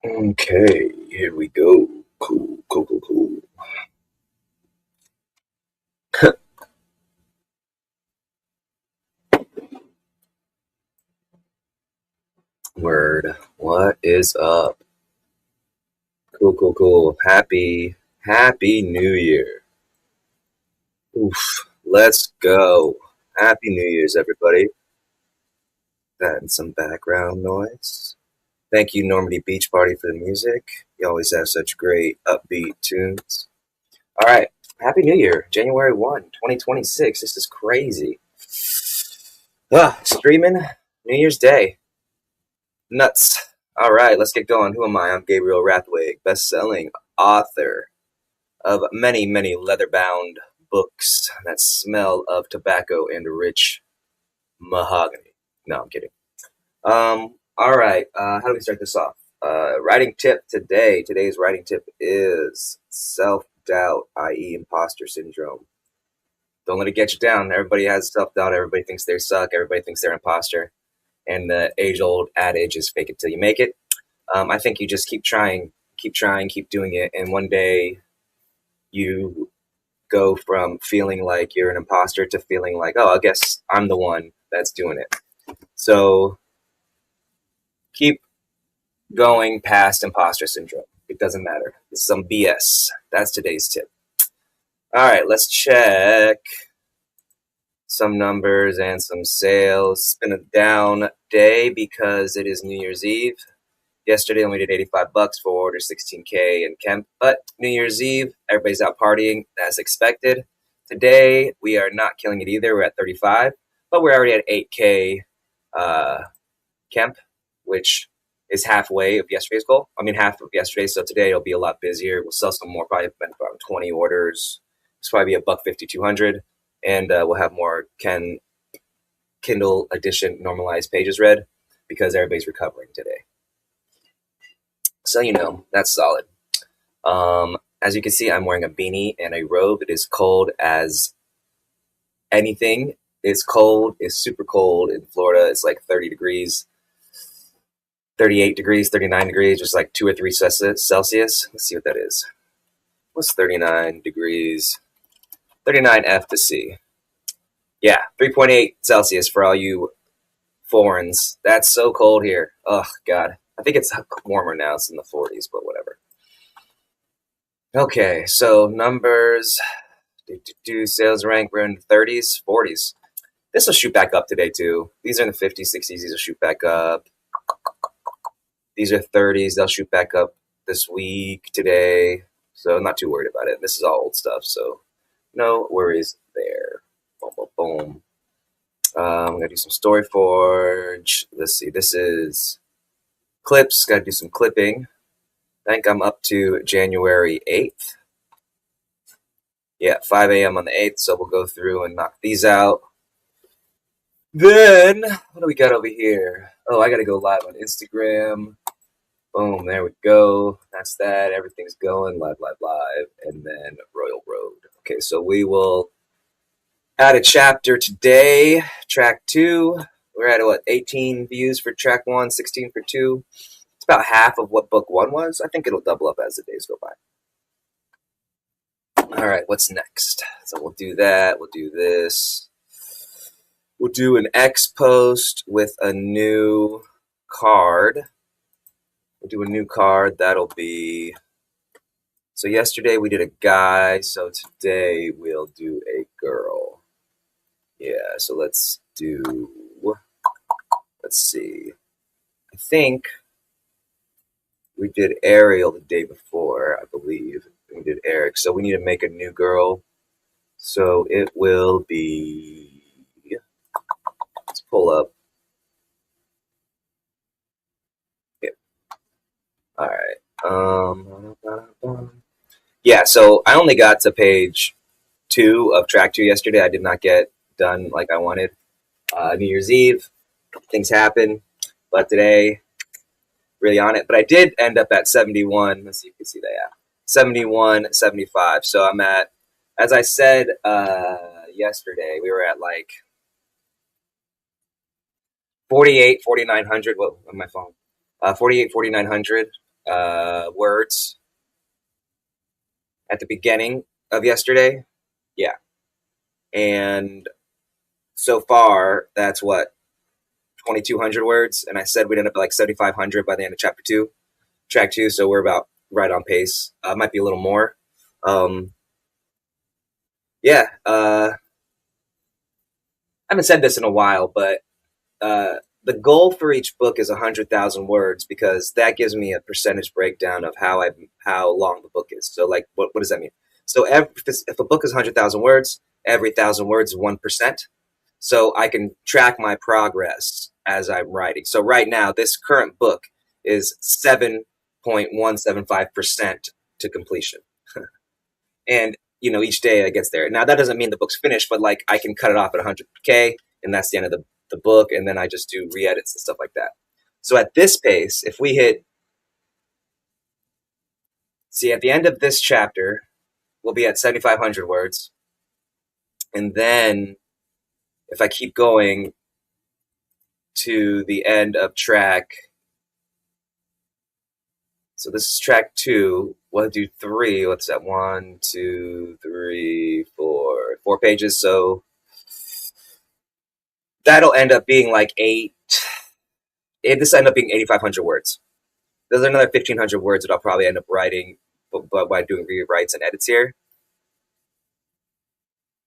Okay, here we go. Cool, cool, cool, cool. Word. What is up? Cool, cool, cool. Happy New Year. Oof. Let's go. Happy New Year's, everybody. That and some background noise. Thank you, Normandy Beach Party, for the music. You always have such great upbeat tunes. All right. Happy New Year. January 1, 2026. This is crazy. Streaming New Year's Day. Nuts. All right, let's get going. Who am I? I'm Gabriel Rathway, best-selling author of many, many leather-bound books that smell of tobacco and rich mahogany. No, I'm kidding. All right, how do we start this off? Writing tip today. Today's writing tip is self-doubt, i.e. imposter syndrome. Don't let it get you down. Everybody has self-doubt. Everybody thinks they suck. Everybody thinks they're an imposter. And the age-old adage is fake it till you make it. I think you just keep trying, keep doing it, and one day you go from feeling like you're an imposter to feeling like, oh, I guess I'm the one that's doing it. So keep going past imposter syndrome. It doesn't matter. It's some BS. That's today's tip. All right, let's check some numbers and some sales. It's been a down day because it is New Year's Eve. Yesterday, only did $85 for order 16K in Kemp, but New Year's Eve, everybody's out partying as expected. Today, we are not killing it either. We're at 35, but we're already at 8K Kemp, which is halfway of yesterday's goal. I mean, half of yesterday. So today it'll be a lot busier. We'll sell some more, probably about 20 orders. It's probably be $150, 200, and we'll have more Kindle edition normalized pages read because everybody's recovering today. So, that's solid. As you can see, I'm wearing a beanie and a robe. It is cold as anything. It's cold. It's super cold in Florida. It's like 30 degrees, 38 degrees, 39 degrees, just like 2 or 3 Celsius. Let's see what that is. What's 39 degrees? 39 F to C. Yeah, 3.8 Celsius for all you foreigners. That's so cold here. Oh, God. I think it's warmer now. It's in the 40s, but whatever. Okay, so numbers, sales rank, we're in the 30s, 40s. This will shoot back up today, too. These are in the 50s, 60s. These will shoot back up. These are 30s. They'll shoot back up this week, today. So I'm not too worried about it. This is all old stuff, so no worries there. Boom, boom, boom. I'm going to do some StoryForge. Let's see. This is clips. Got to do some clipping. I think I'm up to January 8th. Yeah, 5 a.m. on the 8th, so we'll go through and knock these out. Then, what do we got over here? Oh, I got to go live on Instagram. Boom, there we go. That's that. Everything's going live. And then Royalroad. Okay, so we will add a chapter today. Track 2. We're at, 18 views for track 1, 16 for 2. It's about half of what book 1 was. I think it'll double up as the days go by. All right, what's next? So we'll do that. We'll do this. We'll do an X post with a new card. We'll do a new card. That'll be... So yesterday we did a guy, so today we'll do a girl. Yeah, so let's do... Let's see. I think we did Ariel the day before, I believe. We did Eric, so we need to make a new girl. So it will be... Let's pull up. Yeah. All right. Yeah, so I only got to page 2 of track 2 yesterday. I did not get done like I wanted. New Year's Eve, things happen, but today, really on it. But I did end up at 71. Let's see if you can see that. Yeah, 71, 75. So I'm at, as I said yesterday, we were at like 48, 4,900. What on my phone? 48, 4,900 words at the beginning of yesterday. Yeah. And so far, that's what, 2,200 words. And I said we'd end up at like 7,500 by the end of chapter 2, track 2. So we're about right on pace. Might be a little more. Yeah. I haven't said this in a while, but the goal for each book is 100,000 words because that gives me a percentage breakdown of how long the book is. So, like, what does that mean? So, if a book is 100,000 words, every 1,000 words is 1%. So I can track my progress as I'm writing. So right now, this current book is 7.175% to completion. And, each day it gets there. Now, that doesn't mean the book's finished, but like I can cut it off at 100K, and that's the end of the book, and then I just do re-edits and stuff like that. So at this pace, if we hit, see, at the end of this chapter, we'll be at 7,500 words. And then if I keep going to the end of track, so this is track 2, we'll do 3, what's that, 1, 2, 3, 4 pages, so that'll end up being like this will end up being 8,500 words. There's another 1,500 words that I'll probably end up writing by doing rewrites and edits here.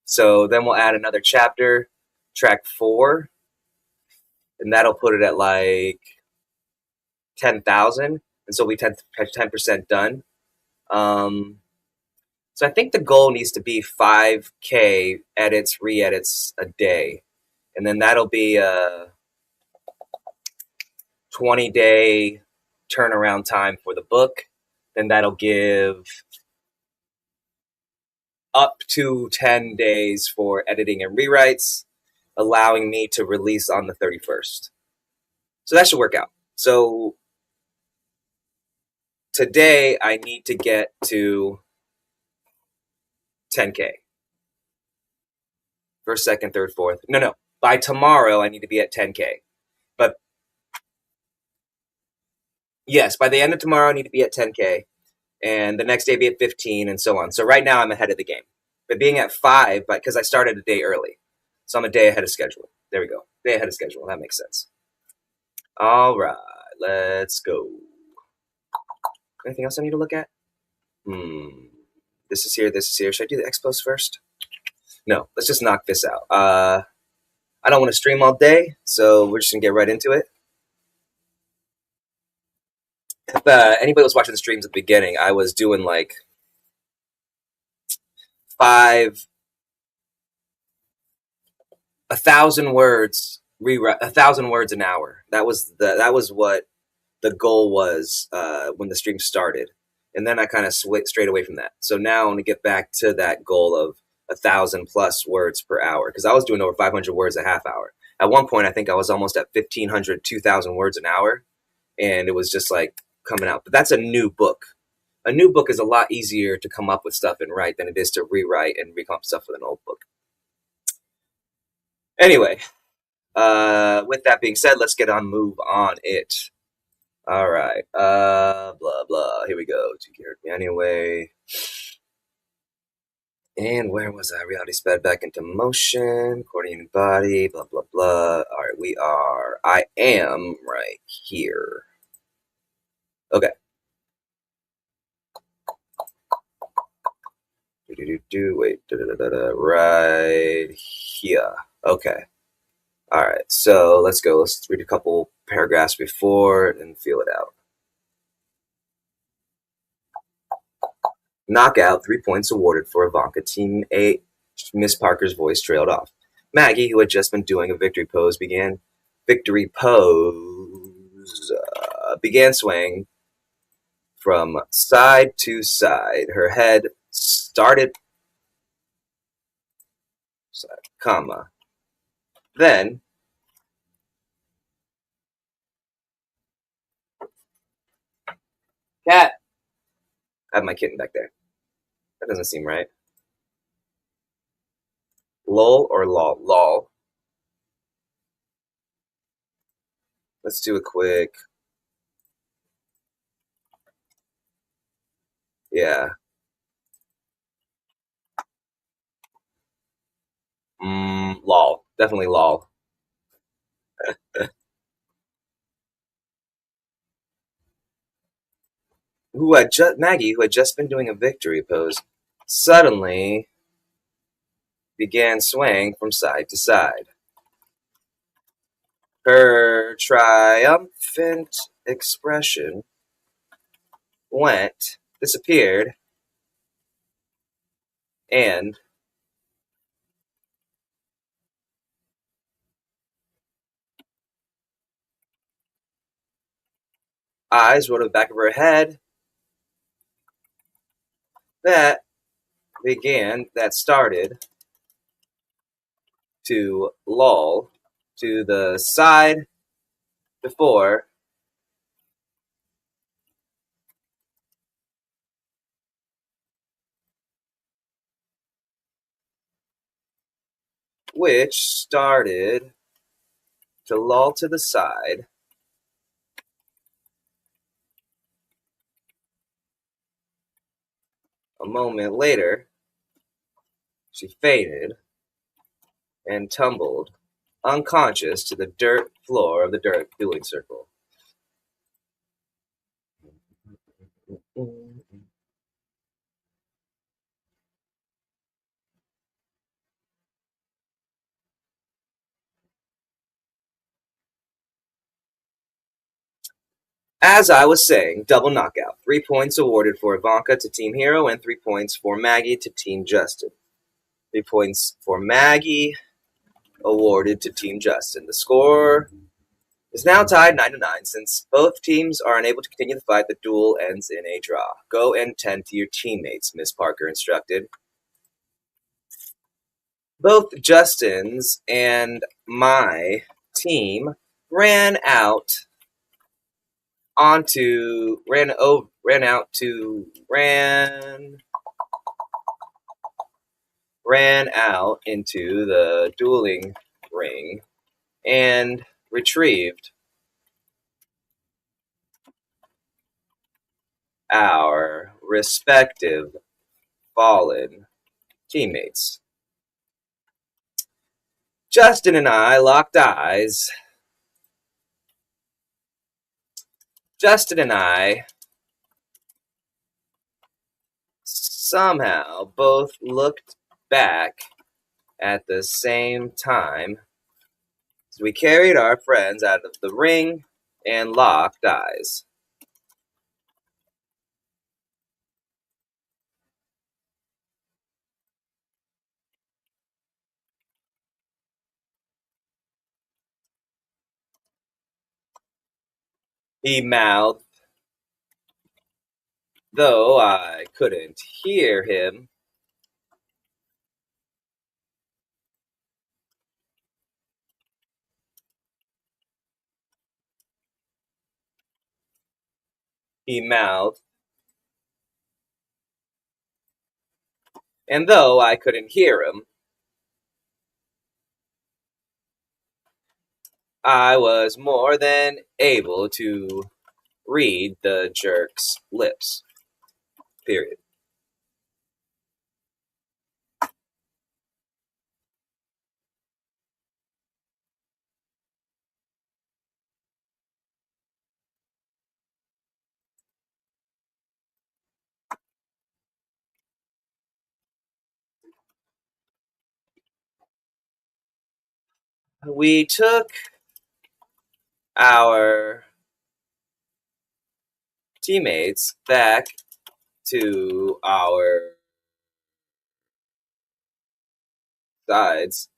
So then we'll add another chapter, track 4, and that'll put it at like 10,000, and so we 10% done. So I think the goal needs to be 5K edits, re-edits a day, and then that'll be a 20-day turnaround time for the book. Then that'll give up to 10 days for editing and rewrites, allowing me to release on the 31st. So that should work out. So today I need to get to 10K. First, second, third, fourth. No. By tomorrow I need to be at 10K. But yes, by the end of tomorrow I need to be at 10K. And the next day be at 15 and so on. So right now I'm ahead of the game. But being at 5, because I started a day early. So I'm a day ahead of schedule. There we go. Day ahead of schedule. That makes sense. All right. Let's go. Anything else I need to look at? This is here. This is here. Should I do the expos first? No. Let's just knock this out. I don't want to stream all day, so we're just going to get right into it. If anybody was watching the streams at the beginning, I was doing like 1,000 words, rewrite 1,000 words an hour. That was what the goal was when the stream started, and then I kind of strayed away from that. So now I want to get back to that goal of 1,000 plus words per hour because I was doing over 500 words a half hour. At one point, I think I was almost at 1,500, 2,000 words an hour, and it was just like coming out. But that's a new book. A new book is a lot easier to come up with stuff and write than it is to rewrite and recomp stuff with an old book. Anyway, with that being said, let's move on it. All right, blah, blah, here we go. Take care of me anyway. And where was I? Reality sped back into motion, coordinating body, blah, blah, blah. All right, I am right here. Okay. Wait, right here. Okay. All right, so let's go. Let's read a couple paragraphs before and feel it out. Knockout, 3 points awarded for Ivanka. Team 8, Miss Parker's voice trailed off. Maggie, who had just been doing a victory pose, began swaying from side to side. Her head started, comma. Then, cat. I have my kitten back there. That doesn't seem right. Lol or lol? Lol. Let's do a quick Yeah. Lol. Definitely lol. Maggie, who had just been doing a victory pose, suddenly began swaying from side to side. Her triumphant expression disappeared, and eyes rolled to the back of her head that started to loll to the side before which started to loll to the side. A moment later, she fainted and tumbled unconscious to the dirt floor of the dirt dueling circle. As I was saying, double knockout. 3 points awarded for Ivanka to Team Hero, and 3 points for Maggie to Team Justin. 3 points for Maggie awarded to Team Justin. The score is now tied 9-9. Since both teams are unable to continue the fight, the duel ends in a draw. Go and tend to your teammates, Miss Parker instructed. Both Justin's and my team ran out into the dueling ring and retrieved our respective fallen teammates. Justin and I locked eyes. Justin and I somehow both looked back at the same time as we carried our friends out of the ring and locked eyes. He mouthed, though I couldn't hear him. He mouthed, and though I couldn't hear him, I was more than able to read the jerk's lips. Period. We took our teammates back to our sides.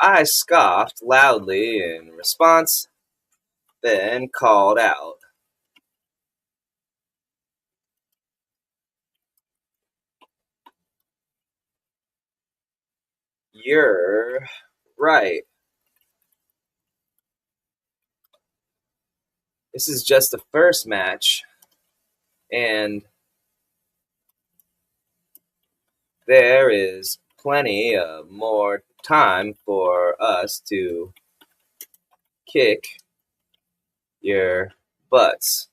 I scoffed loudly in response, then called out, "You're right. This is just the first match, and there is plenty of more time for us to kick your butts.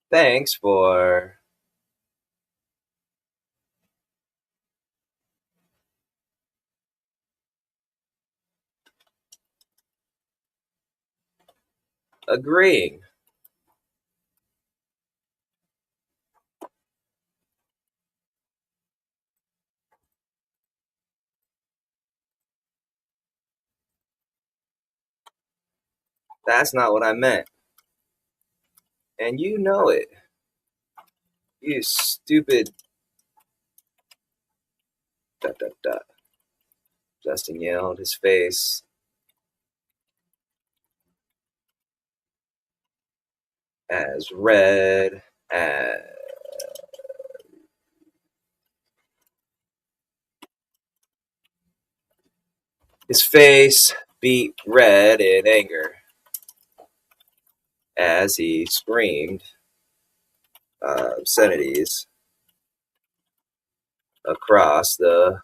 Thanks for agreeing. That's not what I meant. And you know it. You stupid. ... Justin yelled, his face as red as... His face beat red in anger as he screamed obscenities across the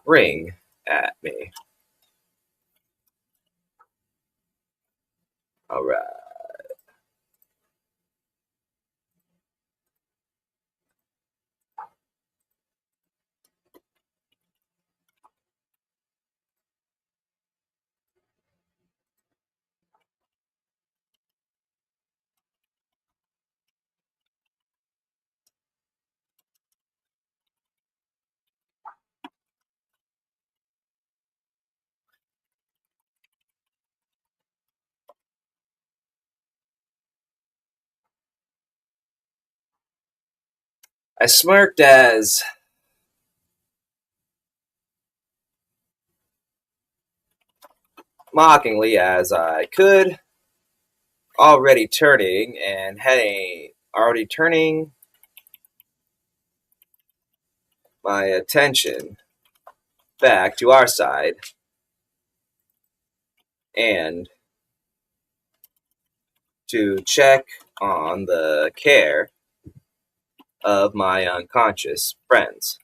ring at me. All right. I smirked as mockingly as I could, already turning my attention back to our side and to check on the care of my unconscious friends.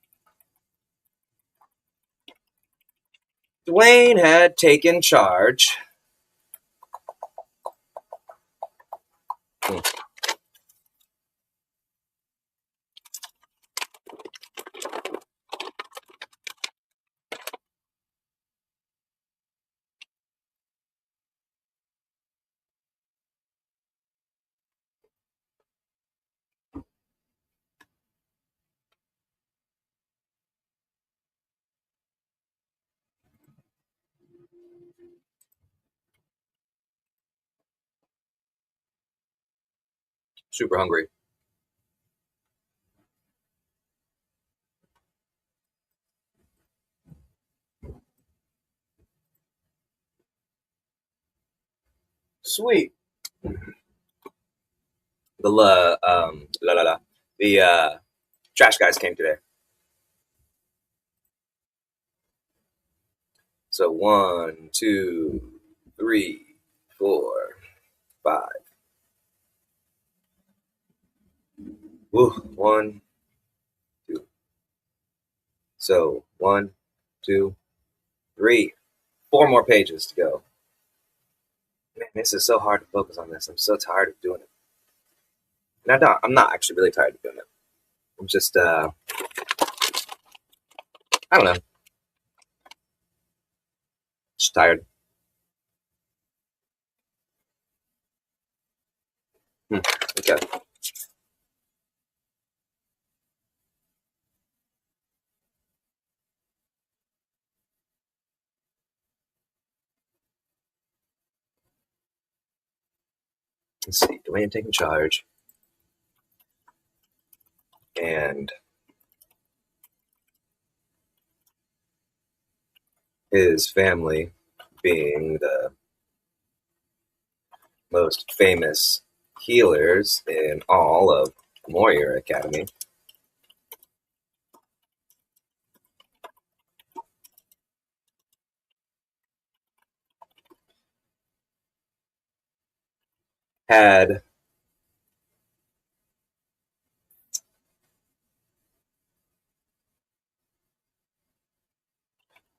Dwayne had taken charge. Super hungry. Sweet. The trash guys came today. So 1, 2, 3, 4, 5. Woo, 1, 2. So 1, 2, 3. 4 more pages to go. Man, this is so hard to focus on this. I'm so tired of doing it. And I'm not actually really tired of doing it. I'm just I don't know. Just tired. Okay. Let's see. Dwayne taking charge. And his family being the most famous healers in all of Warrior Academy. Had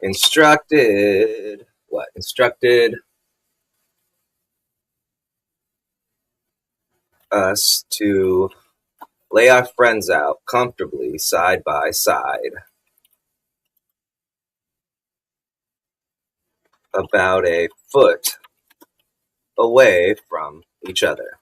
instructed us to lay our friends out comfortably side by side, about a foot away from each other.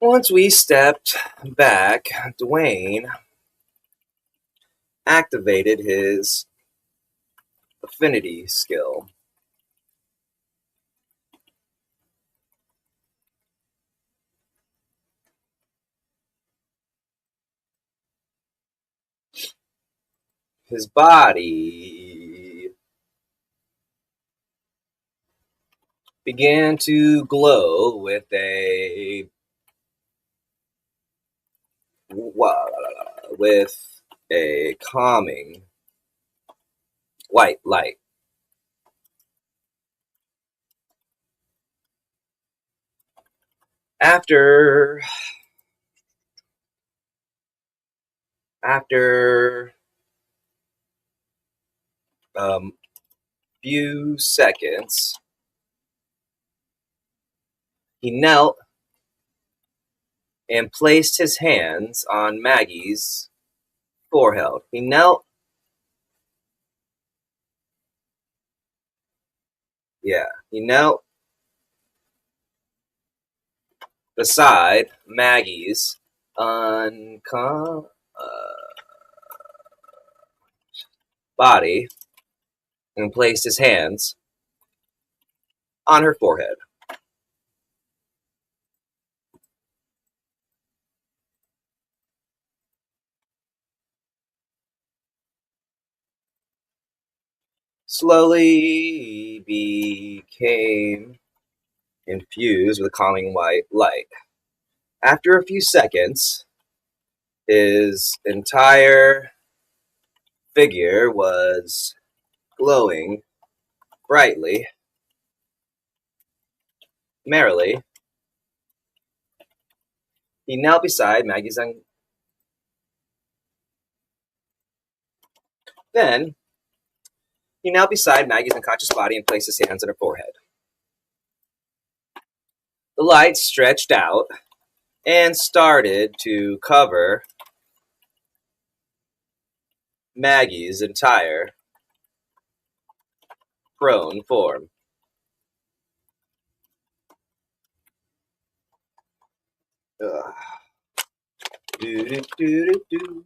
Once we stepped back, Dwayne activated his affinity skill. His body began to glow with a calming white light. After few seconds, he knelt and placed his hands on Maggie's forehead. He knelt beside Maggie's body and placed his hands on her forehead. Slowly became infused with a calming white light. After a few seconds, his entire figure was glowing brightly, merrily. He knelt beside Maggie's Then he knelt beside Maggie's unconscious body and placed his hands on her forehead. The light stretched out and started to cover Maggie's entire prone form. Ugh. Do.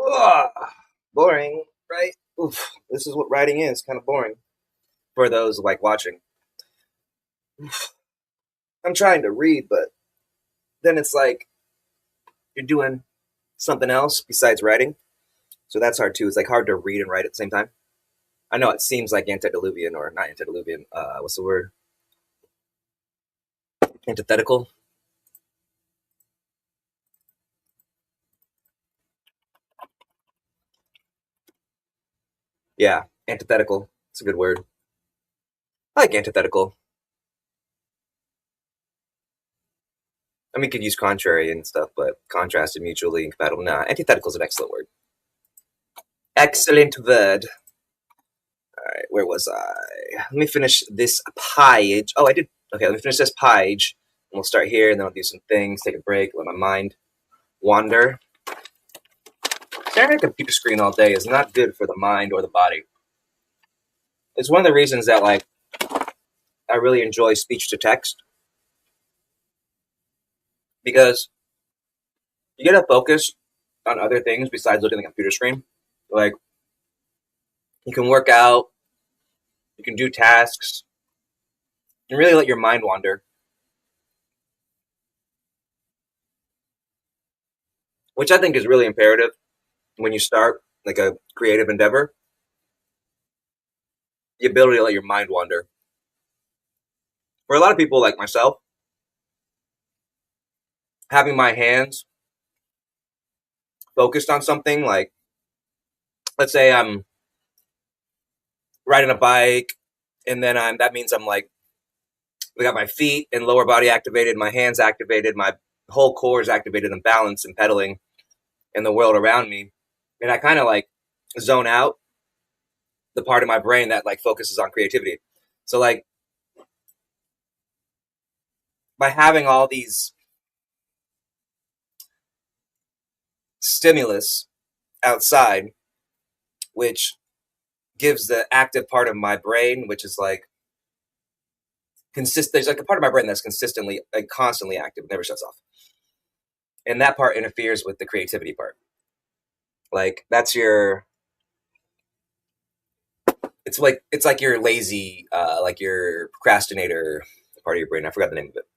Ugh, boring, right? Oof, this is what writing is, kind of boring for those like watching. Oof. I'm trying to read, but then it's like you're doing something else besides writing. So that's hard too. It's like hard to read and write at the same time. I know it seems like antediluvian or not antediluvian. What's the word? Antithetical. Yeah, antithetical. It's a good word. I like antithetical. I mean, you could use contrary and stuff, but contrast and mutually incompatible. Nah, antithetical is an excellent word. Excellent word. All right, where was I? Let me finish this page. Oh, I did. Okay, let me finish this page. And we'll start here, and then I'll do some things, take a break, let my mind wander. Staring at a computer screen all day is not good for the mind or the body. It's one of the reasons that, like, I really enjoy speech to text because you get to focus on other things besides looking at the computer screen. Like, you can work out, you can do tasks, and really let your mind wander, which I think is really imperative when you start like a creative endeavor. The ability to let your mind wander. For a lot of people like myself, having my hands focused on something, like let's say I'm riding a bike, and then that means I'm like I got my feet and lower body activated, my hands activated, my whole core is activated and balanced and pedaling in the world around me, and I kind of like zone out the part of my brain that like focuses on creativity. So like by having all these stimulus outside, which gives the active part of my brain, which is like there's like a part of my brain that's consistently like constantly active, never shuts off, and that part interferes with the creativity part. Like that's your it's like your lazy like your procrastinator part of your brain. I forgot the name of it,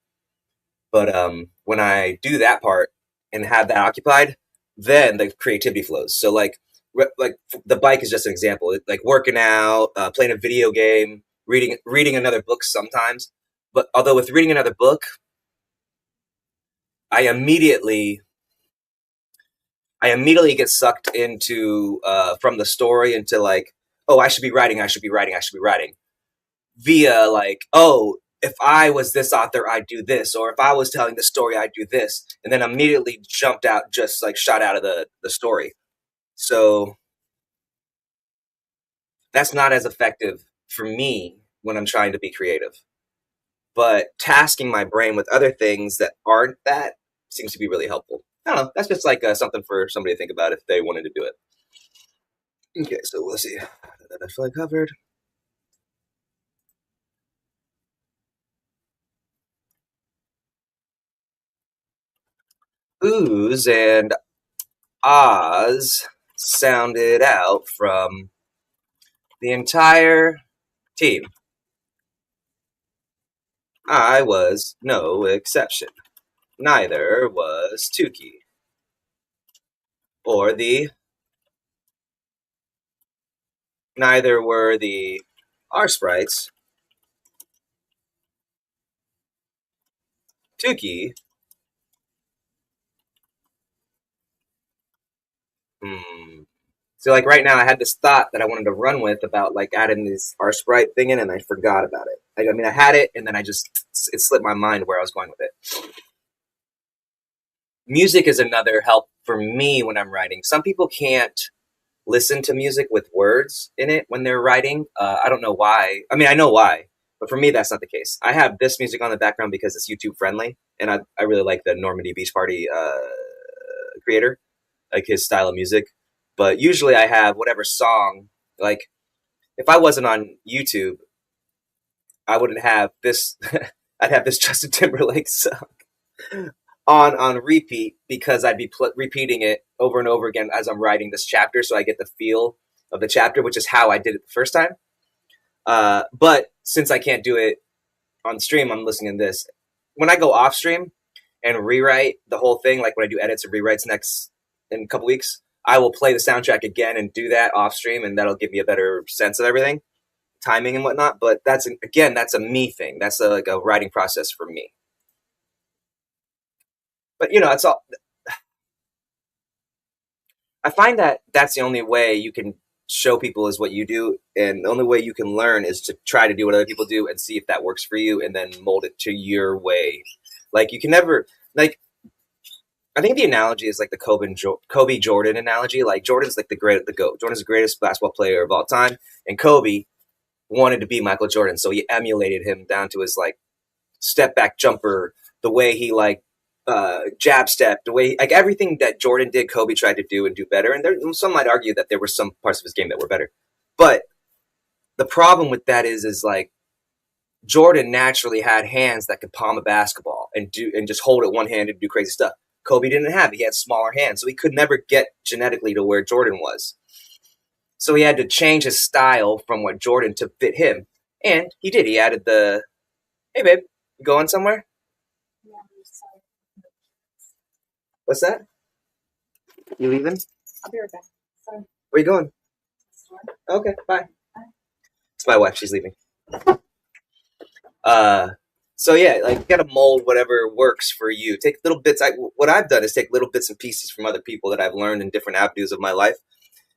but when I do that part and have that occupied, then the creativity flows. So like the bike is just an example. Like working out, playing a video game, reading another book sometimes. But although with reading another book, I immediately I immediately get sucked into from the story into like, oh, I should be writing, I should be writing, I should be writing. Via like, oh, if I was this author, I'd do this, or if I was telling the story, I'd do this, and then immediately jumped out, just like shot out of the story. So that's not as effective for me when I'm trying to be creative. But tasking my brain with other things that aren't that seems to be really helpful. I don't know. That's just like something for somebody to think about if they wanted to do it. Okay, so let's see. I feel like covered. Oohs and ahs sounded out from the entire team. I was no exception. Neither was Tukey. Or the neither were the R sprites. Tukey. Hmm. So like right now, I had this thought that I wanted to run with about like adding this R sprite thing in, and I forgot about it. Like, I mean, I had it, and then it slipped my mind where I was going with it. Music is another help for me when I'm writing. Some people can't listen to music with words in it when they're writing. I don't know why. I mean, I know why, but for me, that's not the case. I have this music on the background because it's YouTube friendly, and I really like the Normandy Beach Party creator, like his style of music. But usually, I have whatever song. Like if I wasn't on YouTube, I wouldn't have this. I'd have this Justin Timberlake song on repeat because I'd be repeating it over and over again as I'm writing this chapter, so I get the feel of the chapter, which is how I did it the first time. But since I can't do it on stream, I'm listening to this. When I go off stream and rewrite the whole thing, like when I do edits and rewrites in a couple weeks, I will play the soundtrack again and do that off stream, and that'll give me a better sense of everything, timing and whatnot. But that's a me thing. That's like a writing process for me. But it's all. I find that that's the only way you can show people is what you do, and the only way you can learn is to try to do what other people do and see if that works for you, and then mold it to your way. Like you can never like. I think the analogy is like the Kobe Jordan analogy. Like Jordan's like the GOAT. Jordan's the greatest basketball player of all time, and Kobe wanted to be Michael Jordan, so he emulated him down to his like step back jumper, the way he like jab step, the way like everything that Jordan did, Kobe tried to do and do better. And some might argue that there were some parts of his game that were better, but the problem with that is like Jordan naturally had hands that could palm a basketball and just hold it one hand and do crazy stuff. Kobe didn't have it. He had smaller hands, so he could never get genetically to where Jordan was. So he had to change his style from what Jordan to fit him, and he did. He added the, "Hey babe, you going somewhere?" What's that? You leaving? I'll be right back. Sorry. Where you going? Okay, bye. It's my wife. She's leaving. So yeah, like you gotta mold whatever works for you. Take little bits. What I've done is take little bits and pieces from other people that I've learned in different avenues of my life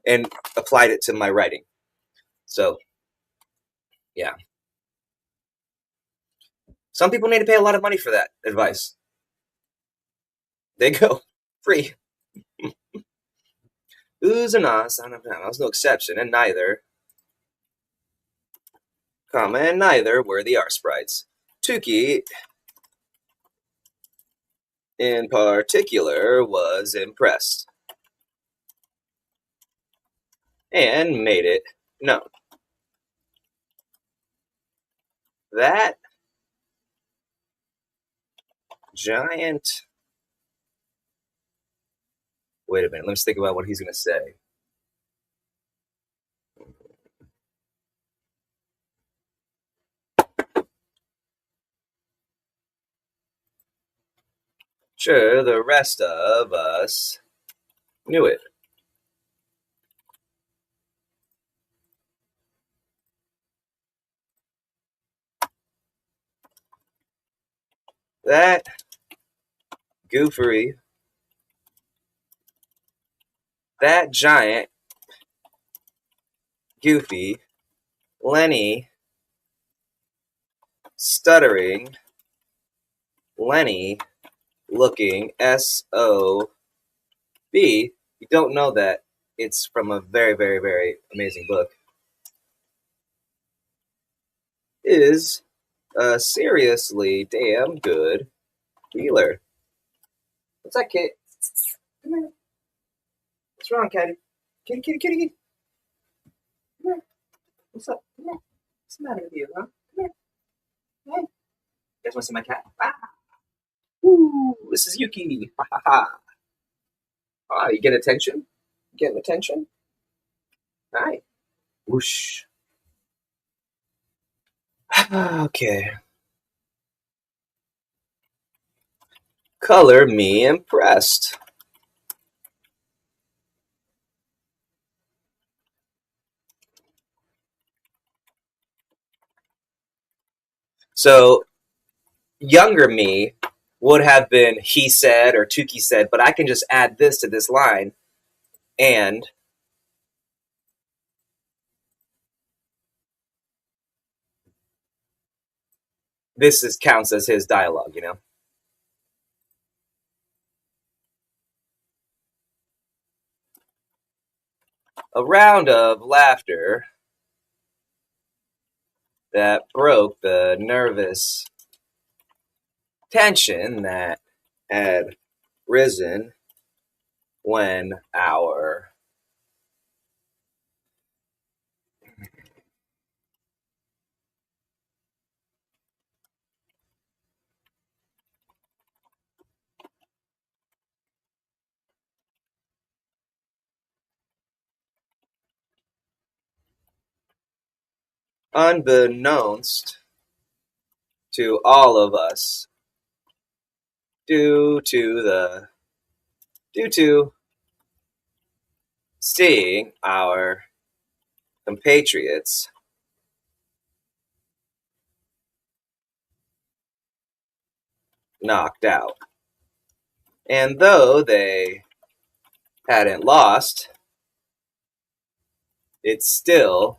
and applied it to my writing. So, yeah. Some people need to pay a lot of money for that advice. They go free. Oohs and ahs, I was no exception, and neither were the R sprites. Tuki, in particular, was impressed and made it known that giant. Wait a minute, let's think about what he's going to say. Sure, the rest of us knew it. That goofery, that giant, goofy, Lenny, stuttering, Lenny, looking, SOB. You don't know that. It's from a very, very, very amazing book. Is a seriously damn good healer. What's that, Kate? Come here. What's wrong, Kitty? Kitty, kitty, kitty, kitty. Come here. What's up? Come here. What's the matter with you, huh? Come here. Hey. You guys want to see my cat? Ah. Ooh, this is Yuki. Ha ha ha. Ah, you get attention? Getting attention? Hi. Whoosh. Okay. Color me impressed. So, younger me would have been he said or Tuki said, but I can just add this to this line, and this counts as his dialogue, you know? A round of laughter that broke the nervous tension that had risen when our unbeknownst to all of us, due to seeing our compatriots knocked out. And though they hadn't lost, it still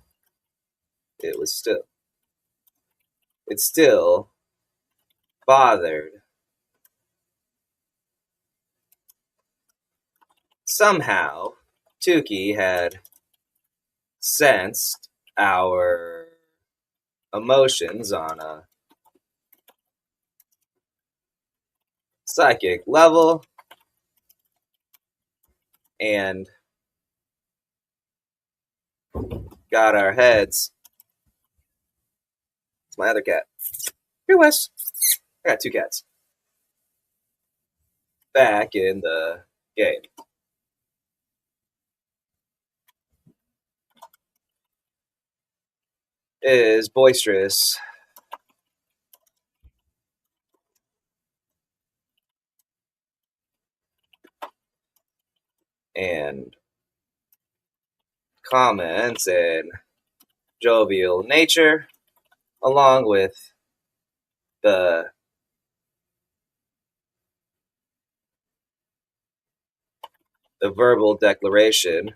bothered. Somehow, Tukey had sensed our emotions on a psychic level and got our heads. It's my other cat. Here, Wes. I got 2 cats. Back in the game. Is boisterous and comments and jovial nature, along with the verbal declaration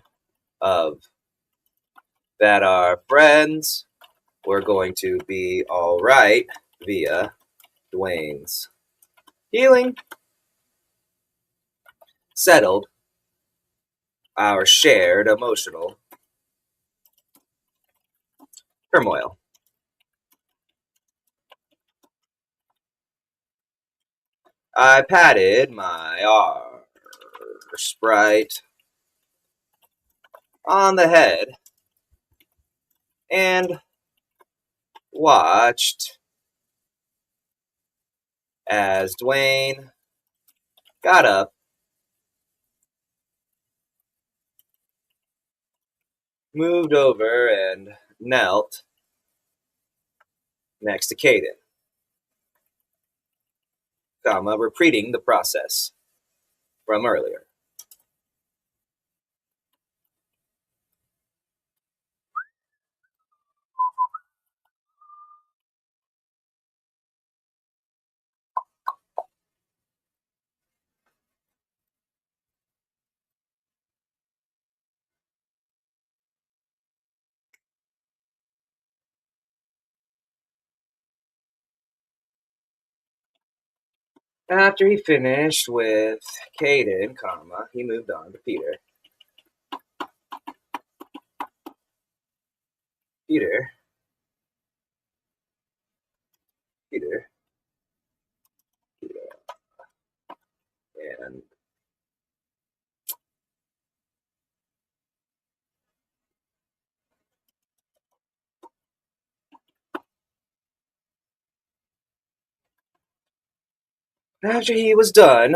of that our friends were going to be all right via Dwayne's healing, settled our shared emotional turmoil. I patted my sprite on the head and watched as Dwayne got up, moved over, and knelt next to Caden, repeating the process from earlier. After he finished with Caden, he moved on to Peter. Peter. And after he was done,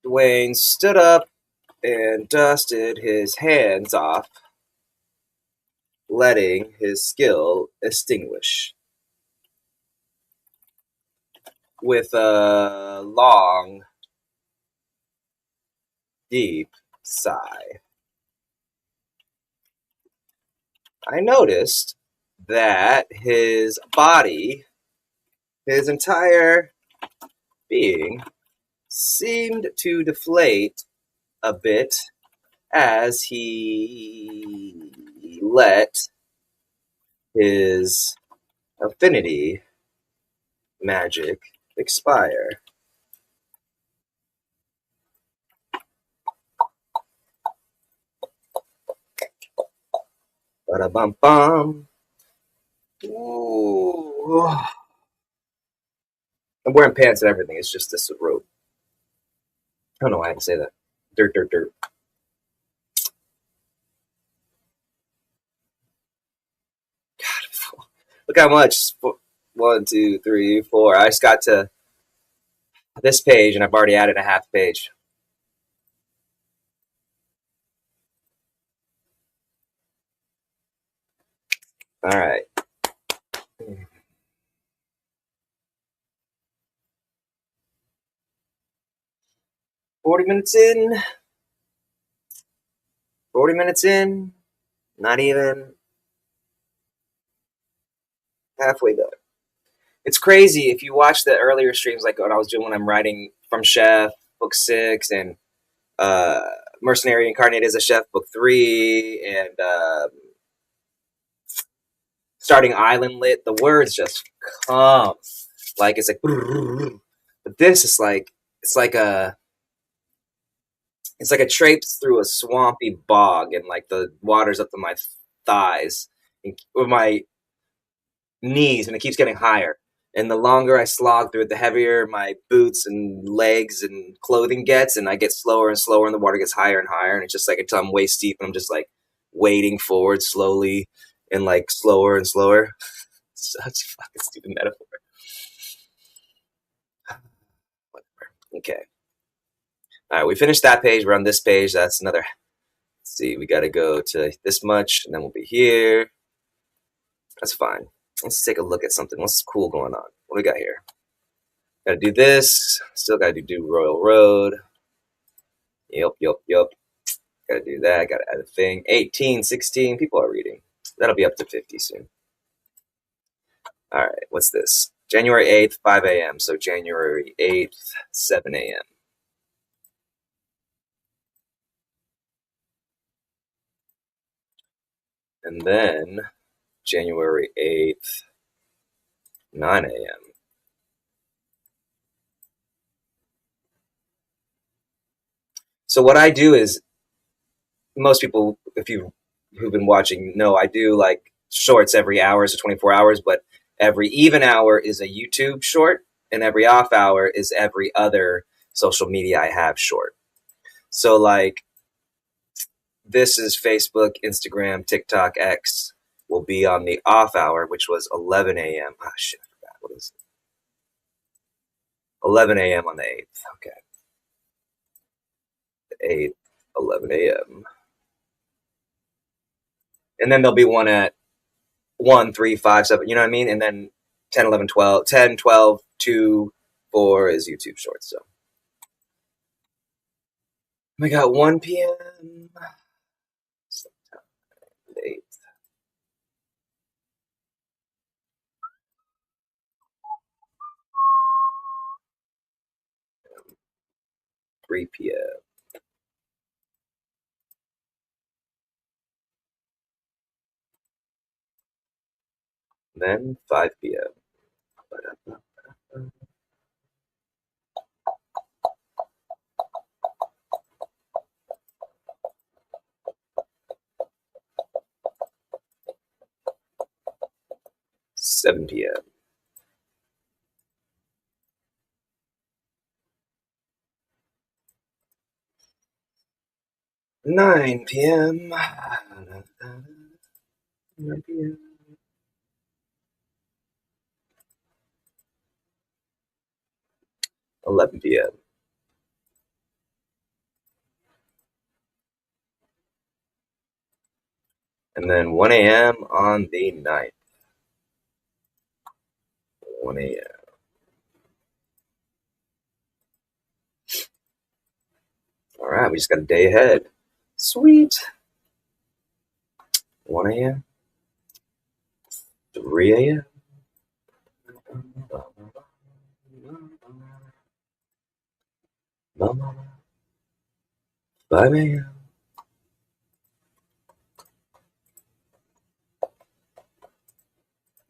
Dwayne stood up and dusted his hands off, letting his skill extinguish. With a long, deep sigh, I noticed that his body, his entire being, seemed to deflate a bit as he let his affinity magic expire. Ba-da-bum-bum. Ooh. I'm wearing pants and everything. It's just this robe. I don't know why I had to say that. Dirt, dirt, dirt. God, look how much. 1, 2, 3, 4. I just got to this page and I've already added a half page. All right. 40 minutes in. 40 minutes in. Not even halfway done. It's crazy if you watch the earlier streams, like what I was doing when I'm writing from Chef Book 6 and Mercenary Incarnate as a Chef Book 3 and starting Island Lit. The words just come. Like it's like, but this is like it's like a traipse through a swampy bog, and like the water's up to my thighs or my knees, and it keeps getting higher. And the longer I slog through it, the heavier my boots and legs and clothing gets, and I get slower and slower, and the water gets higher and higher, and it's just like until I'm waist deep, and I'm just like wading forward slowly and like slower and slower. Such a fucking stupid metaphor. Whatever. Okay. All right, we finished that page. We're on this page. That's another. Let's see, we got to go to this much, and then we'll be here. That's fine. Let's take a look at something. What's cool going on? What do we got here? Got to do this. Still got to do Royalroad. Yup. Got to do that. Got to add a thing. 18, 16. People are reading. That'll be up to 50 soon. All right. What's this? January 8th, 5 a.m. So January 8th, 7 a.m. And then January 8th, 9 a.m. So what I do is, most people, who've been watching know I do like shorts every hour, so 24 hours, but every even hour is a YouTube short, and every off hour is every other social media I have short. So like this is Facebook, Instagram, TikTok, X will be on the off hour, which was 11 a.m. Ah, shit, I forgot. What is it? 11 a.m. on the 8th. Okay. The 8th, 11 a.m. And then there'll be one at 1, 3, 5, 7, you know what I mean? And then 10, 11, 12, 10, 12, 2, 4 is YouTube Shorts. So we got 1 p.m. 8th. 3 p.m. Then 5 p.m. 7 p.m. 9 p.m. 9 p.m. 11 p.m. And then 1 a.m. on the 9th. 1 a.m. All right, we just got a day ahead. Sweet. 1 a.m. 3 a.m. 5 a.m.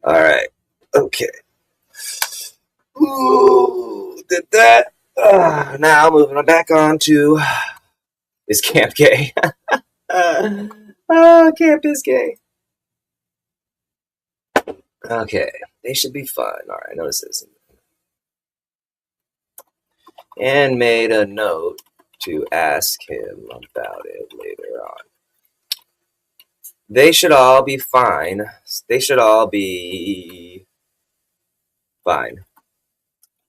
All right. Okay. Ooh, did that. Now moving back on to is Camp Gay. Camp is gay. Okay, they should be fun. All right, notice this. And made a note to ask him about it later on. They should all be fine. They should all be fine.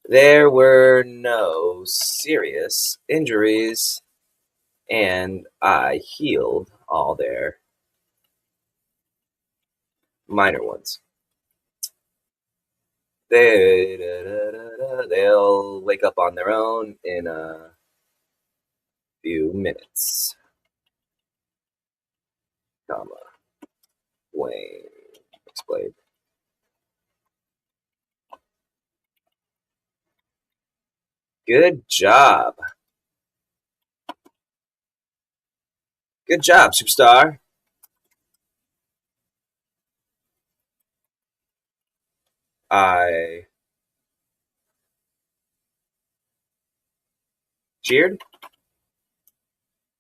There were no serious injuries, and I healed all their minor ones. They'll wake up on their own in a few minutes. Comma. Wayne explained. Good job. Good job, superstar. I cheered,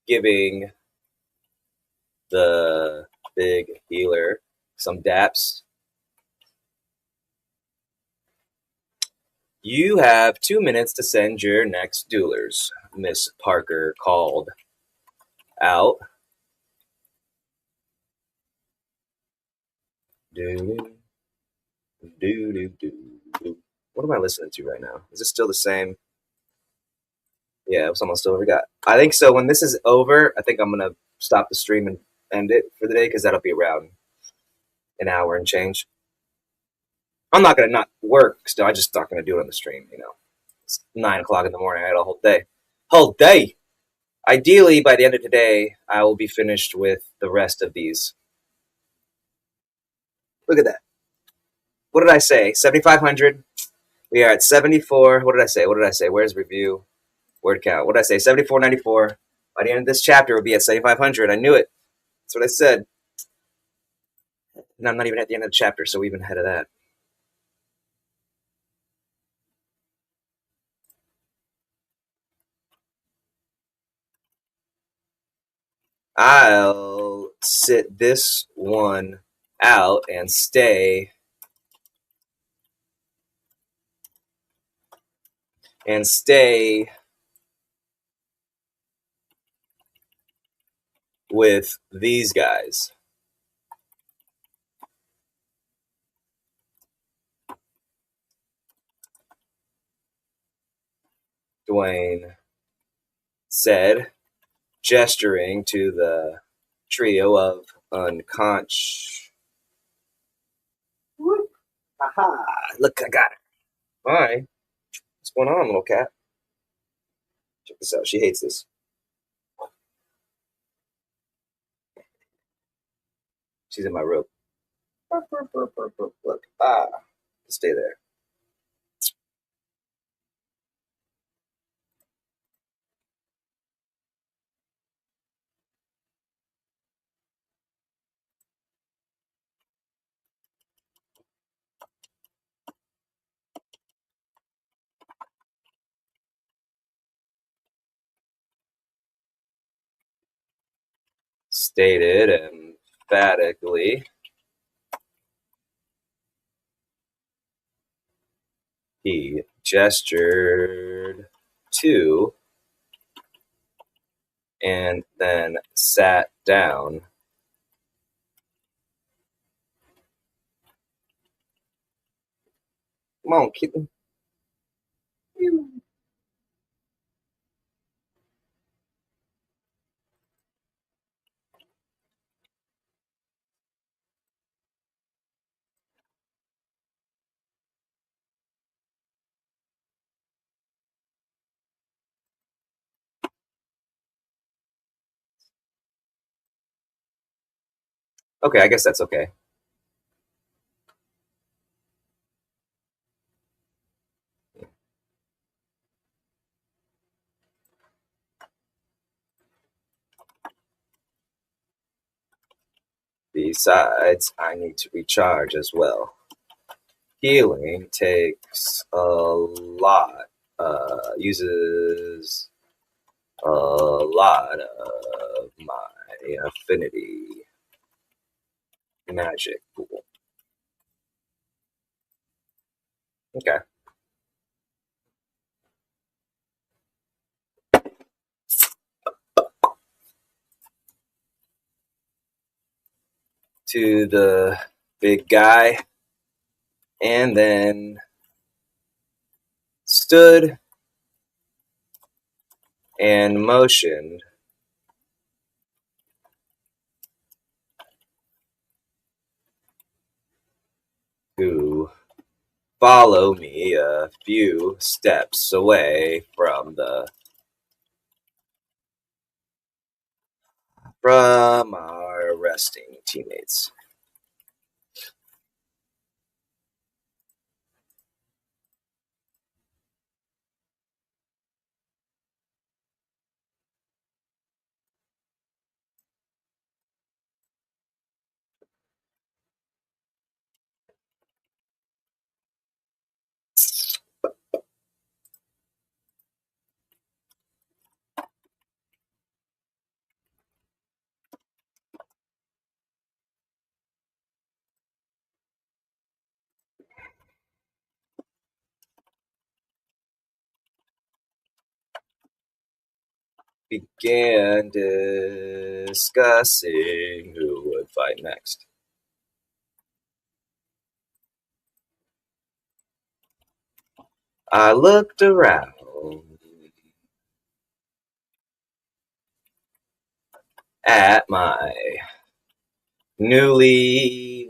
giving the big healer some daps. You have 2 minutes to send your next duelers, Miss Parker called out. What am I listening to right now? Is this still the same? Yeah, someone still forgot. I think so. When this is over, I think I'm going to stop the stream and end it for the day because that'll be around an hour and change. I'm not going to not work still. I'm just not going to do it on the stream, you know. It's 9 o'clock in the morning. I had a whole day. Whole day! Ideally, by the end of today, I will be finished with the rest of these. Look at that. What did I say? 7,500. We are at 74. What did I say? What did I say? Where's review? Word count. What did I say? 74.94. By the end of this chapter, we'll be at 7,500. I knew it. That's what I said. And I'm not even at the end of the chapter, so even ahead of that. I'll sit this one out and stay with these guys. Dwayne said, gesturing to the trio of unconscious. Aha! Look, I got it. Hi. What's going on, little cat? Check this out. She hates this. She's in my robe. Look. Stay there. Stated emphatically. He gestured to and then sat down. Come on, kitten. Okay, I guess that's okay. Besides, I need to recharge as well. Healing takes a lot, uses a lot of my affinity magic pool. Okay. To the big guy, and then stood and motioned follow me a few steps away from our resting teammates. Began discussing who would fight next. I looked around at my newly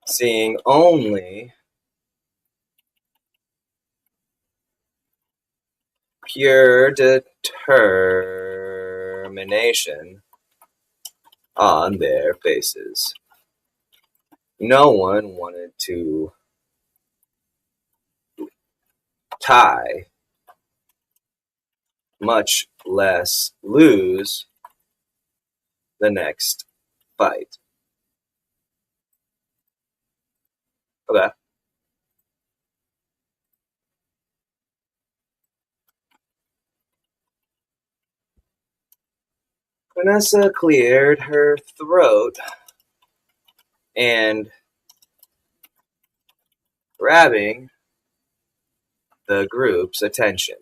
seeing only pure determination on their faces. No one wanted to tie, much less lose the next fight. Okay. Vanessa cleared her throat and, grabbing the group's attention,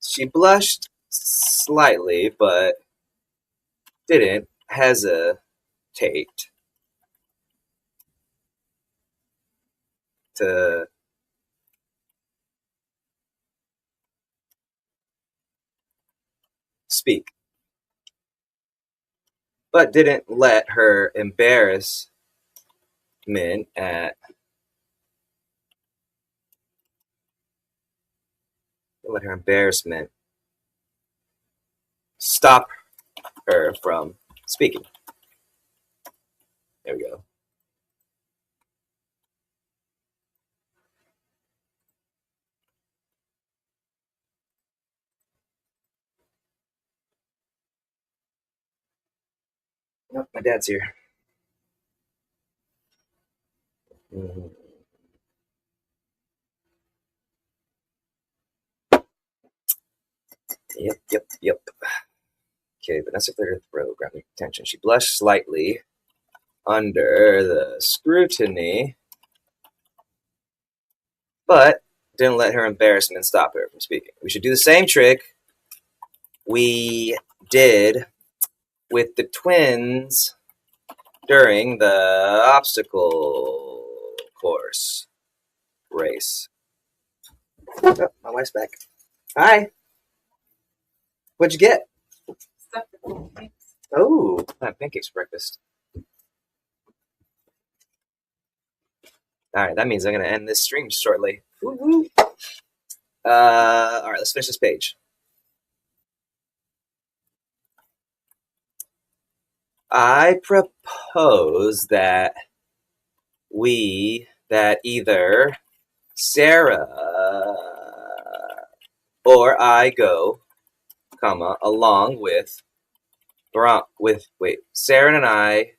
she blushed slightly but didn't hesitate to speak, but didn't let her embarrassment stop her from speaking. There we go. Nope, my dad's here. Mm-hmm. Yep. Okay, Vanessa cleared her throat, grabbing attention. She blushed slightly under the scrutiny, but didn't let her embarrassment stop her from speaking. We should do the same trick we did with the twins during the obstacle course race. Oh, my wife's back. Hi. What'd you get? Oh, I had pancakes for breakfast. All right, that means I'm going to end this stream shortly. Woo-hoo. All right, let's finish this page. I propose that either Sarah or I go, along with Sarah and I,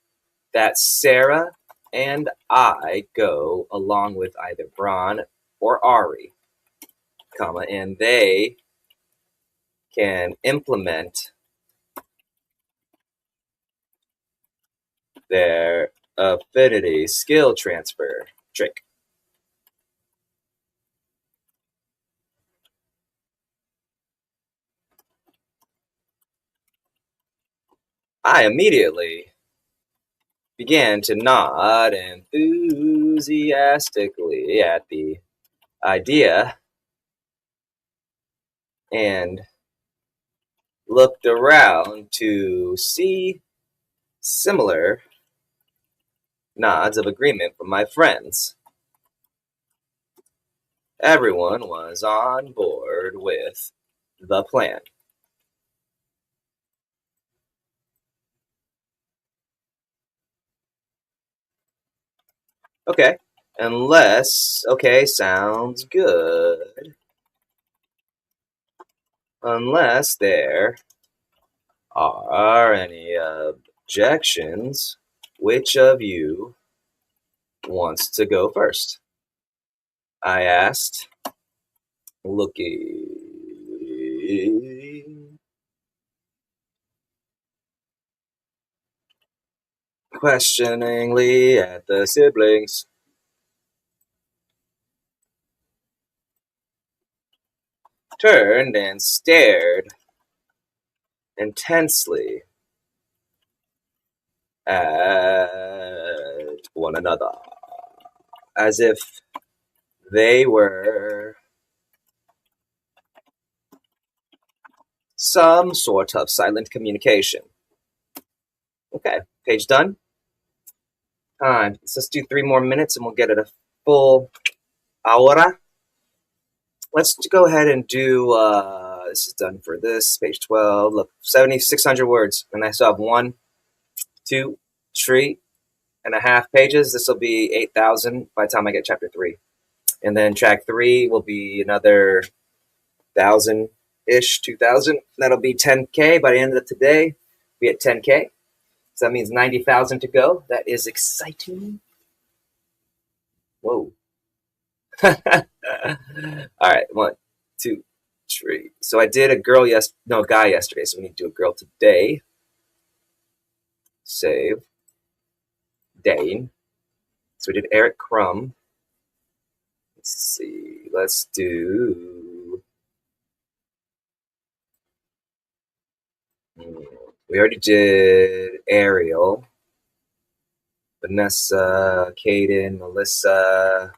that Sarah and I go along with either Braun or Ari, and they can implement their affinity skill transfer trick. I immediately began to nod enthusiastically at the idea and looked around to see similar nods of agreement from my friends. Everyone was on board with the plan. Okay, sounds good. Unless there are any objections, which of you wants to go first? I asked, looking questioningly at the siblings. Turned and stared intensely at one another, as if they were some sort of silent communication. Okay, page done. Let's do 3 more minutes and we'll get it a full hour. Let's go ahead and do, this is done for this, page 12. Look, 7,600 words. And I still have 1, 2, 3.5 pages. This will be 8,000 by the time I get chapter 3. And then track 3 will be another 1,000-ish, 2,000. That'll be 10K by the end of today. Be at 10K. So that means 90,000 to go. That is exciting. Whoa. All right, 1, 2, 3. So I did a guy yesterday. So we need to do a girl today. Save. Dane. So we did Eric Crumb. Let's see. Let's do. We already did Ariel. Vanessa, Caden, Melissa.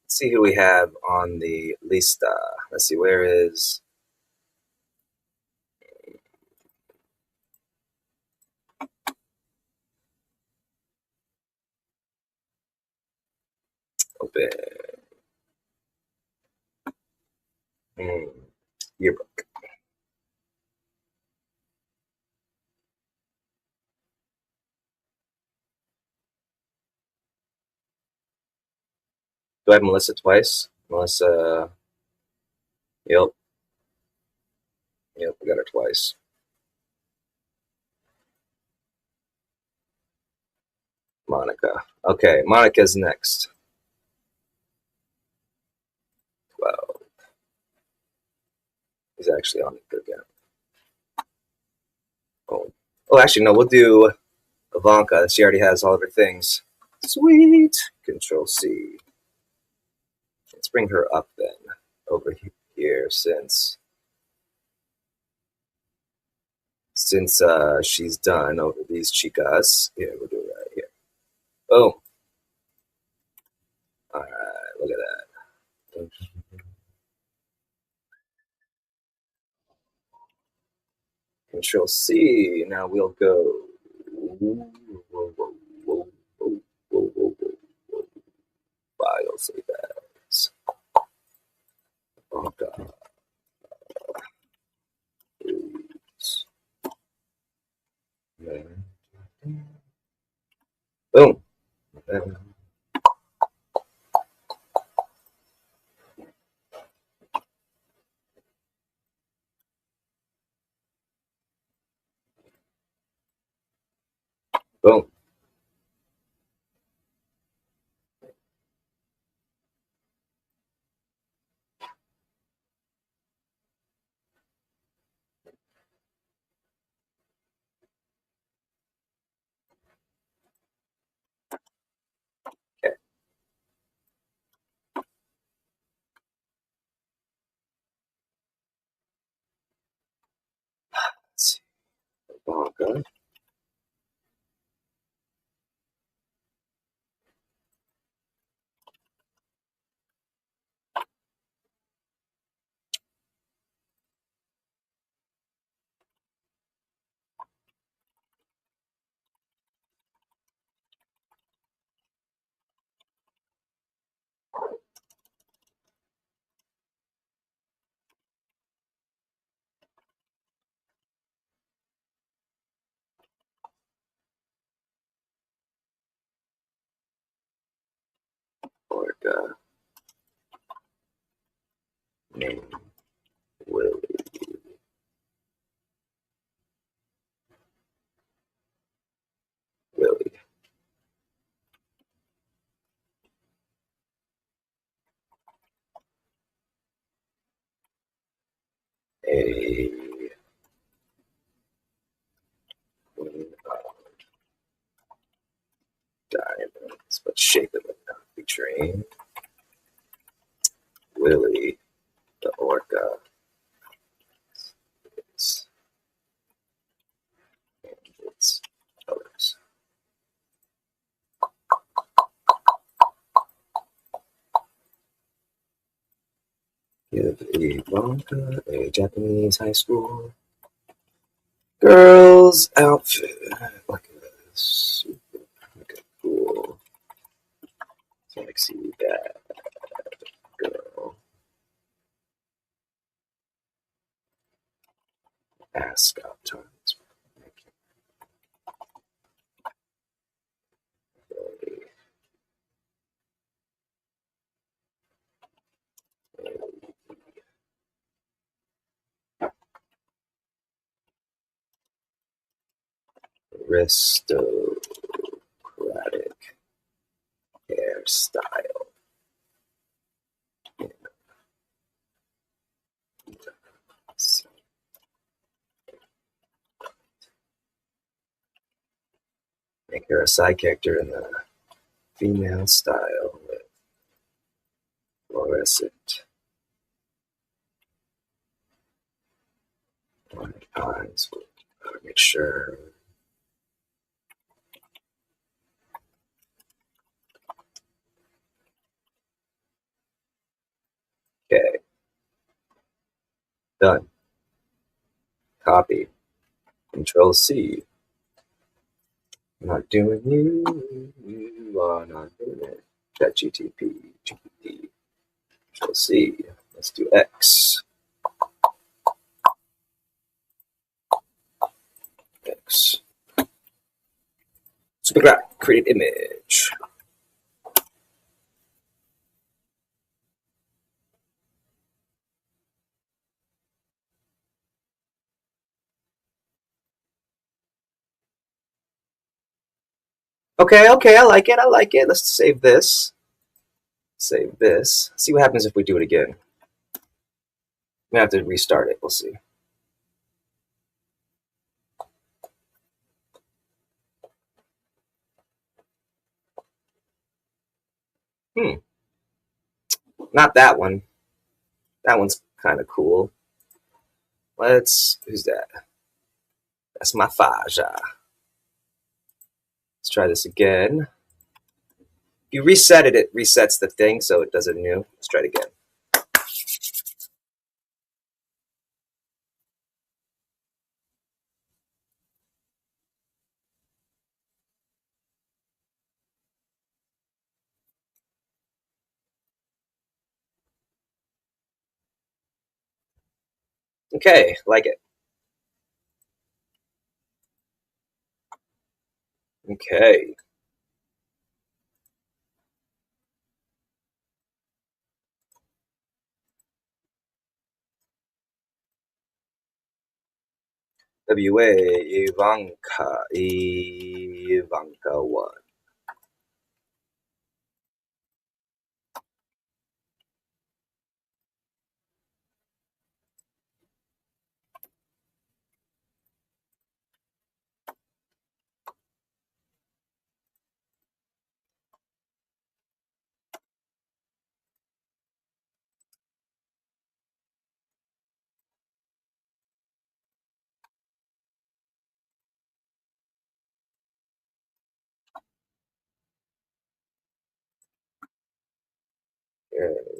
Let's see who we have on the lista. Let's see, where is. Open. Yearbook. Do I have Melissa twice? Melissa. Yep. Yep, we got her twice. Monica. Okay, Monica's next. 12. He's actually on it again. Oh, actually, no, we'll do Ivanka. She already has all of her things. Sweet. Control C. Let's bring her up then. Over here, since she's done over these chicas. Here, we'll do it right here. Boom. All right, look at that. Control C. Now we'll go. File save as. Oh God. Boom. Boom. Okay. Let's see. Ivanka. orca. Name Willie. Willie. A queen of diamonds, but shape it would not be trained. Willie, the orca, is and its colors. Give Ivanka a Japanese high school girl's outfit. Like a super, like a cool, sexy bad girl. Ascot times. Aristocratic hairstyle. Make her a side character in the female style with fluorescent white eyes. Make sure. Okay. Done. Copy. Control C. Not doing you. You are not doing it. ChatGTP. GPT. Control C. Let's do X. X. Supergraph. Create image. Okay, I like it, Let's save this. Save this. See what happens if we do it again. We have to restart it, we'll see. Not that one. That one's kind of cool. Who's that? That's my Faja. Let's try this again. If you reset it, it resets the thing, so it does it new. Let's try it again. Okay, like it. Okay. WA Ivanka 1.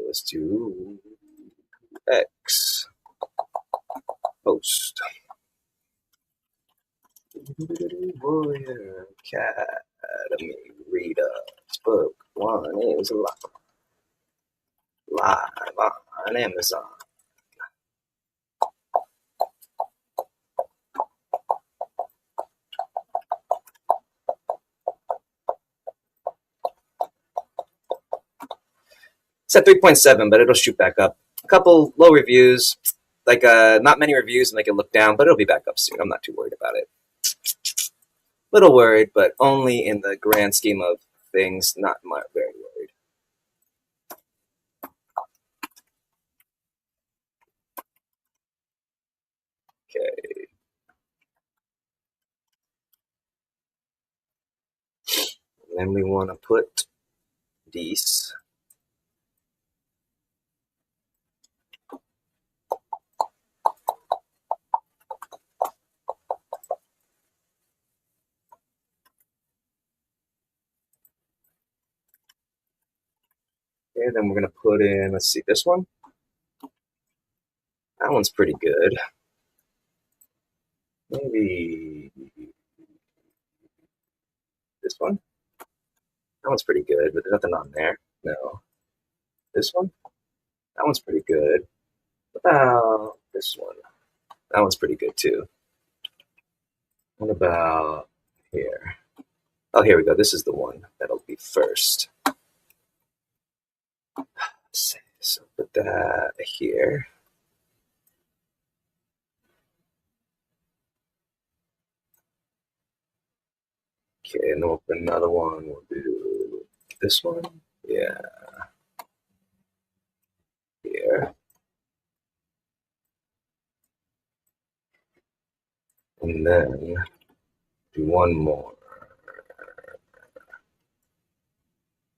Let's do X. Post. Warrior Academy Redux Book 1 is live on Amazon. It's at 3.7, but it'll shoot back up. A couple low reviews, like not many reviews make it look down, but it'll be back up soon. I'm not too worried about it. Little worried, but only in the grand scheme of things, not very worried. Okay. And then we want to put these. Okay, then we're going to put in, let's see, this one. That one's pretty good. Maybe this one. That one's pretty good, but there's nothing on there. No. This one? That one's pretty good. What about this one? That one's pretty good too. What about here? Oh, here we go. This is the one that'll be first. So put that here. Okay, and then we'll put another one. We'll do this one. Yeah. Here. And then do one more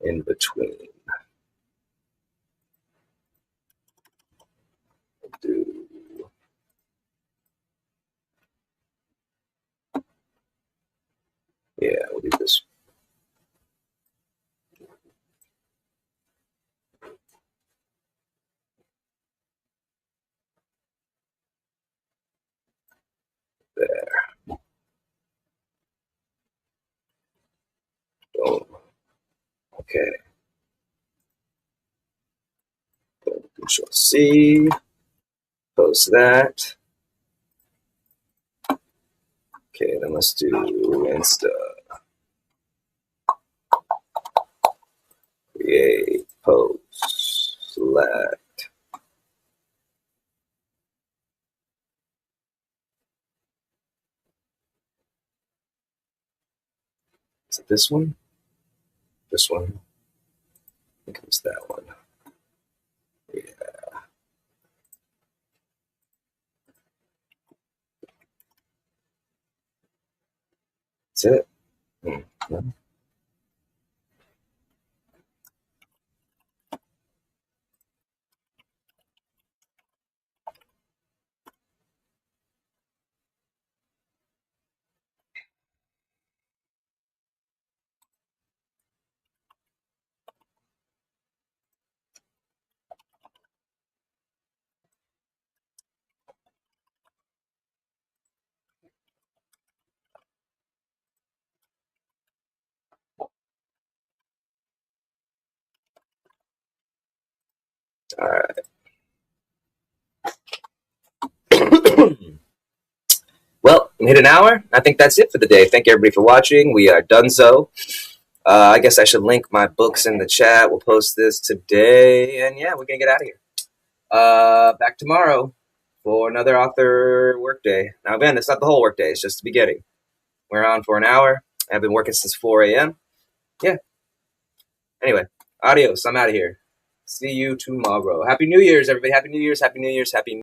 in between. We'll do this. There. Boom. Okay. Control C. Post that. Okay, then let's do Insta. Create, post, select. Is it this one? This one? I think it was that one. Yeah. That's it. Mm-hmm. All right. Well, we hit an hour. I think that's it for the day. Thank you, everybody, for watching. We are done so. I guess I should link my books in the chat. We'll post this today. And yeah, we're going to get out of here. Back tomorrow for another author workday. Now, again, it's not the whole workday. It's just the beginning. We're on for an hour. I've been working since 4 a.m. Yeah. Anyway, adios. I'm out of here. See you tomorrow. Happy New Year's, everybody. Happy New Year's. Happy New Year's. Happy New Year's.